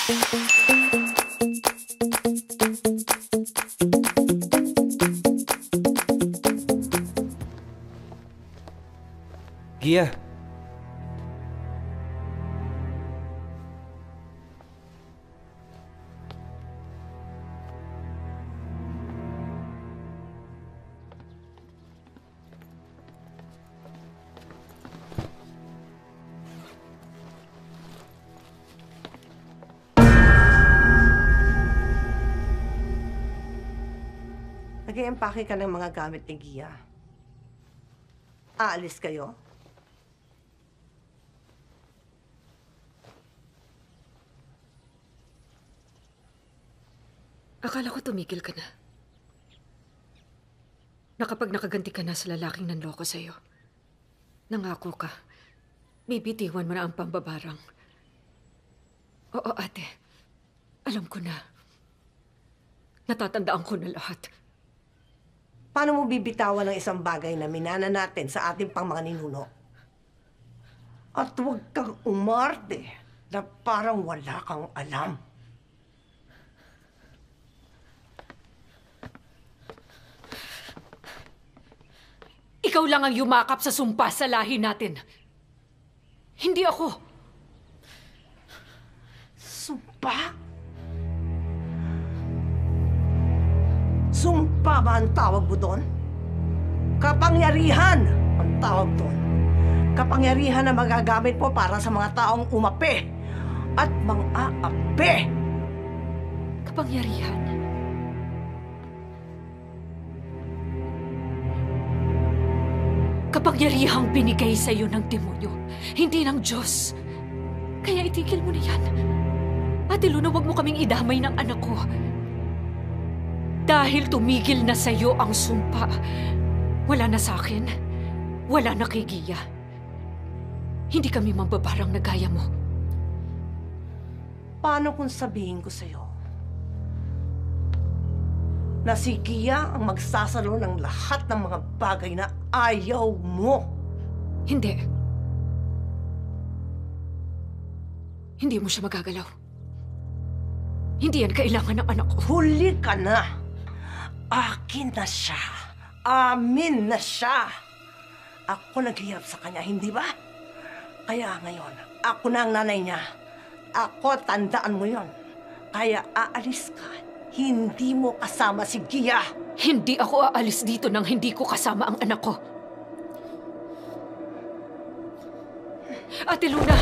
Gia. Nag-i-empake ka ng mga gamit ni Gia. Aalis kayo? Akala ko tumigil ka na. Nakapag nakaganti ka na sa lalaking nanloko sa'yo. Nangako ka, bibitiwan mo na ang pambabarang. Oo, ate. Alam ko na. Natatandaan ko na lahat. Paano mo bibitawan ng isang bagay na minana natin sa ating pang mga ninuno? At huwag kang umarte na parang wala kang alam. Ikaw lang ang yumakap sa sumpa sa lahi natin. Hindi ako. Sumpa? Sumpa ba ang tawag mo doon? Kapangyarihan ang tawag doon. Kapangyarihan na magagamit mo para sa mga taong umapi at mang-aapi. Kapangyarihan? Kapangyarihang binigay sa iyo ng demonyo, hindi ng Diyos. Kaya itigil mo na yan. Ate Luna, huwag mo kaming idamay ng anak ko. Dahil tumigil na sa iyo ang sumpa, wala na sa akin, wala na kay Gia. Hindi kami mambabarang na gaya mo. Paano kung sabihin ko sa iyo na si Gia ang magsasalo ng lahat ng mga bagay na ayaw mo? Hindi. Hindi mo siya magagalaw. Hindi yan kailangan ng anak ko. Huli ka na. Akin na siya. Amin na siya. Ako naghihirap sa kanya, hindi ba? Kaya ngayon, ako na ang nanay niya. Ako, tandaan mo yon. Kaya aalis ka. Hindi mo kasama si Gia. Hindi ako aalis dito nang hindi ko kasama ang anak ko. Ate Luna!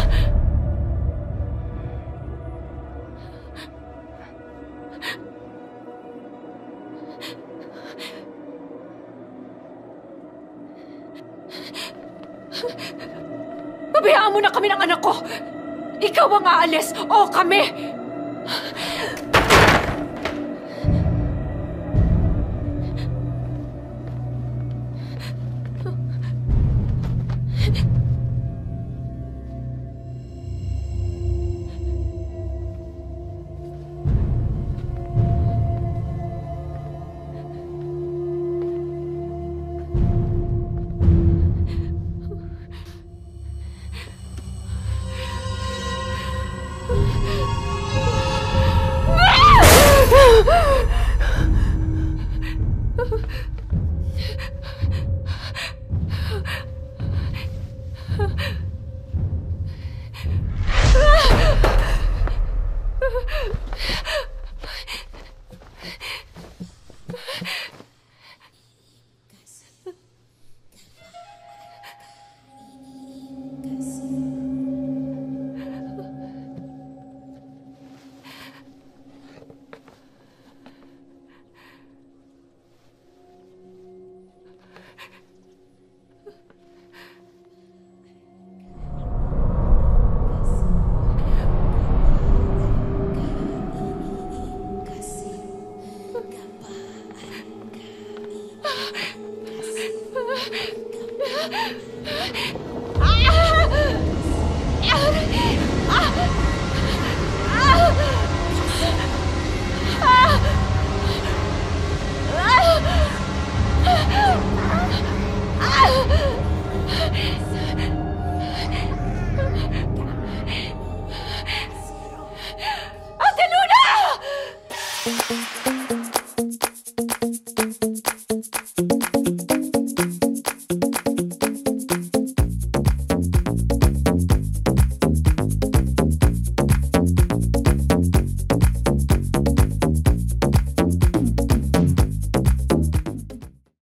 Pabayaan mo na kami ng anak ko! Ikaw ang aalis o kami!